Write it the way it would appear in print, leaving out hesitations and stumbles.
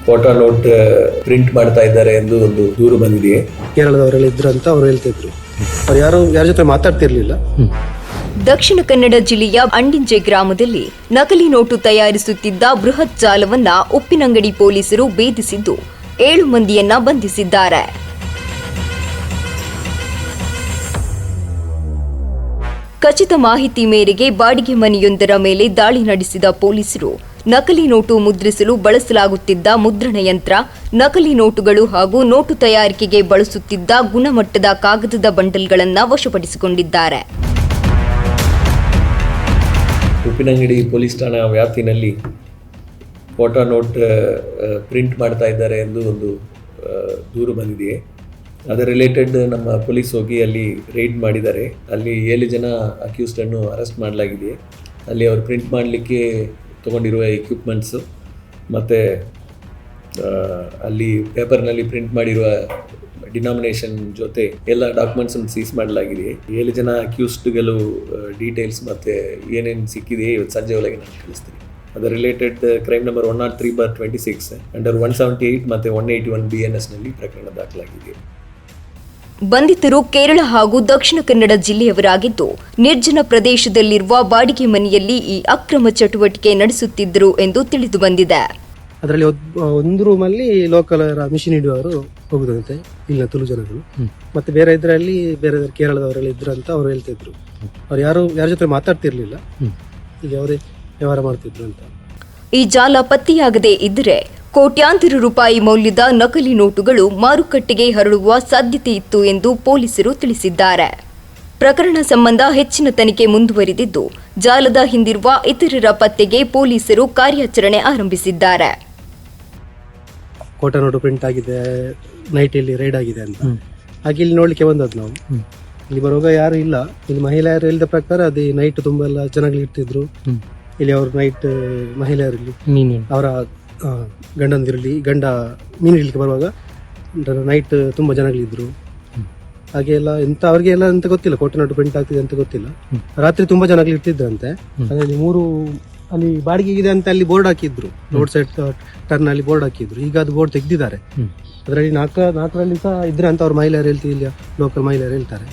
Photo note print ಮಾಡ್ತಾ ಇದ್ದಾರೆ ಎಂದು ಒಂದು ದೂರು ಬಂದಿದೆ. ಕೇರಳದವರೆಲ್ಲ ಇದ್ರು ಅಂತ ಅವ್ರು ಹೇಳ್ತಿದ್ರು. ಅವ್ರು ಯಾರ ಜೊತೆ ಮಾತಾಡ್ತಿರ್ಲಿಲ್ಲ. ದಕ್ಷಿಣ ಕನ್ನಡ ಜಿಲ್ಲೆಯ ಅಂಡಿಂಜೆ ಗ್ರಾಮದಲ್ಲಿ ನಕಲಿ ನೋಟು ತಯಾರಿಸುತ್ತಿದ್ದ ಬೃಹತ್ ಜಾಲವನ್ನ ಉಪ್ಪಿನಂಗಡಿ ಪೊಲೀಸರು ಭೇದಿಸಿದ್ದು 7 ಮಂದಿಯನ್ನ ಬಂಧಿಸಿದ್ದಾರೆ. ಖಚಿತ ಮಾಹಿತಿ ಮೇರೆಗೆ ಬಾಡಿಗೆ ಮನೆಯೊಂದರ ಮೇಲೆ ದಾಳಿ ನಡೆಸಿದ ಪೊಲೀಸರು ನಕಲಿ ನೋಟು ಮುದ್ರಿಸಲು ಬಳಸಲಾಗುತ್ತಿದ್ದ ಮುದ್ರಣ ಯಂತ್ರ, ನಕಲಿ ನೋಟುಗಳು ಹಾಗೂ ನೋಟು ತಯಾರಿಕೆಗೆ ಬಳಸುತ್ತಿದ್ದ ಗುಣಮಟ್ಟದ ಕಾಗದದ ಬಂಡಲ್ಗಳನ್ನು ವಶಪಡಿಸಿಕೊಂಡಿದ್ದಾರೆ. ಉಪ್ಪಿನಂಗಡಿ ಪೊಲೀಸ್ ಠಾಣಾ ವ್ಯಾಪ್ತಿನಲ್ಲಿ ಫೋಟೋ ನೋಟ್ ಪ್ರಿಂಟ್ ಮಾಡ್ತಾ ಇದ್ದಾರೆ ಎಂದು ಒಂದು ದೂರು ಬಂದಿದೆ. ಅದರ ರಿಲೇಟೆಡ್ ನಮ್ಮ ಪೊಲೀಸ್ ಹೋಗಿ ಅಲ್ಲಿ ರೈಡ್ ಮಾಡಿದ್ದಾರೆ. ಅಲ್ಲಿ 7 ಜನ ಅಕ್ಯೂಸ್ಡನ್ನು ಅರೆಸ್ಟ್ ಮಾಡಲಾಗಿದೆ. ಅಲ್ಲಿ ಅವರು ಪ್ರಿಂಟ್ ಮಾಡಲಿಕ್ಕೆ ತೊಗೊಂಡಿರುವ ಎಕ್ವಿಪ್ಮೆಂಟ್ಸು ಮತ್ತು ಅಲ್ಲಿ ಪೇಪರ್ನಲ್ಲಿ ಪ್ರಿಂಟ್ ಮಾಡಿರುವ ಡಿನಾಮಿನೇಷನ್ ಜೊತೆ ಎಲ್ಲ ಡಾಕ್ಯುಮೆಂಟ್ಸನ್ನು ಸೀಸ್ ಮಾಡಲಾಗಿದೆ. 7 ಜನ ಅಕ್ಯೂಸ್ಡ್ಗಳು ಡೀಟೇಲ್ಸ್ ಮತ್ತು ಏನೇನು ಸಿಕ್ಕಿದೆ ಇವತ್ತು ಸಂಜೆ ಒಳಗೆ ನಾನು ಕಳಿಸ್ತೀನಿ. ಅದರ ರಿಲೇಟೆಡ್ ಕ್ರೈಮ್ ನಂಬರ್ 103/26 ಅಂಡರ್ 178 ಮತ್ತು 181 BNSನಲ್ಲಿ ಪ್ರಕರಣ ದಾಖಲಾಗಿದೆ. ಬಂಧಿತರು ಕೇರಳ ಹಾಗೂ ದಕ್ಷಿಣ ಕನ್ನಡ ಜಿಲ್ಲೆಯವರಾಗಿದ್ದು, ನಿರ್ಜನ ಪ್ರದೇಶದಲ್ಲಿರುವ ಬಾಡಿಗೆ ಮನೆಯಲ್ಲಿ ಈ ಅಕ್ರಮ ಚಟುವಟಿಕೆ ನಡೆಸುತ್ತಿದ್ದರು ಎಂದು ತಿಳಿದು ಬಂದಿದೆ. ಅದರಲ್ಲಿ ಒಂದು ರೂಮಲ್ಲಿ ಲೋಕಲ್ ಮಿಷಿನ್ ಹಿಡಿಯುವವರು ಹೋಗುದಂತೆ, ಇಲ್ಲ ತುಳು ಜನಗಳು. ಮತ್ತೆ ಬೇರೆ ಇದರಲ್ಲಿ ಬೇರೆ ಕೇರಳದವರೆಲ್ಲ ಇದ್ರು ಅಂತ ಅವ್ರು ಹೇಳ್ತಿದ್ರು. ಅವ್ರು ಯಾರ ಜೊತೆ ಮಾತಾಡ್ತಿರ್ಲಿಲ್ಲ, ಇಲ್ಲಿ ಅವರೇ ವ್ಯವಹಾರ ಮಾಡ್ತಿದ್ರು ಅಂತ. ಈ ಜಾಲ ಪತ್ತೆಯಾಗದೇ ಇದ್ದರೆ ಕೋಟ್ಯಾಂತರ ರೂಪಾಯಿ ಮೌಲ್ಯದ ನಕಲಿ ನೋಟುಗಳು ಮಾರುಕಟ್ಟೆಗೆ ಹರಡುವ ಸಾಧ್ಯತೆ ಇತ್ತು ಎಂದು ಪೊಲೀಸರು ತಿಳಿಸಿದ್ದಾರೆ. ಪ್ರಕರಣ ಸಂಬಂಧ ಹೆಚ್ಚಿನ ತನಿಖೆ ಮುಂದುವರಿದಿದ್ದು, ಜಾಲದ ಹಿಂದಿರುವ ಇತರರ ಪತ್ತೆಗೆ ಪೊಲೀಸರು ಕಾರ್ಯಾಚರಣೆ ಆರಂಭಿಸಿದ್ದಾರೆ. ಫೋಟೋ ನೋಟು ಪ್ರಿಂಟ್ ಆಗಿದೆ, ನೈಟ್ ಇಲ್ಲಿ ರೈಡ್ ಆಗಿದೆ ಅಂತ ಹಾಗೆ ಇಲ್ಲಿ ನೋಡ್ಲಿಕ್ಕೆ ಬಂದದ್ದು ನಾವು. ಇಲ್ಲಿ ಬರುವಾಗ ಯಾರು ಇಲ್ಲ. ಇಲ್ಲಿ ಮಹಿಳೆಯರು ಹೇಳಿದ ಪ್ರಕಾರ ಅದೇ ನೈಟ್ ತುಂಬಾ ಎಲ್ಲ ಜನಗಳು ಇರ್ತಿದ್ರು. ಇಲ್ಲಿ ಅವರು ನೈಟ್ ಮಹಿಳೆಯರಲ್ಲಿ ಅವರ ಗಂಡ ಮೀನು ಹಿಡ್ಲಿಕ್ಕೆ ಬರುವಾಗ ನೈಟ್ ತುಂಬಾ ಜನಗಳಿದ್ರು. ಹಾಗೆ ಎಲ್ಲ ಎಂತ ಅವ್ರಿಗೆ ಎಲ್ಲ ಅಂತ ಗೊತ್ತಿಲ್ಲ, ಫೋಟೋ ನೋಟು ಪ್ರಿಂಟ್ ಆಗ್ತಿದೆ ಅಂತ ಗೊತ್ತಿಲ್ಲ. ರಾತ್ರಿ ತುಂಬಾ ಜನಗಳು ಇರ್ತಿದ್ರಂತೆ. ಅದರಲ್ಲಿ 3 ಅಲ್ಲಿ ಬಾಡಿಗೆ ಇದೆ ಅಂತ ಅಲ್ಲಿ ಬೋರ್ಡ್ ಹಾಕಿದ್ರು, ರೋಡ್ ಸೈಡ್ ಟರ್ನ್ ಅಲ್ಲಿ ಬೋರ್ಡ್ ಹಾಕಿದ್ರು. ಈಗ ಅದು ಬೋರ್ಡ್ ತೆಗ್ದಿದ್ದಾರೆ. ಅದರಲ್ಲಿ 4ರಲ್ಲಿ ಸಹ ಇದ್ರೆ ಅಂತ ಅವ್ರ ಮಹಿಳೆಯರು ಹೇಳ್ತಿಲ್ಲ, ಲೋಕಲ್ ಮಹಿಳೆಯರು ಹೇಳ್ತಾರೆ.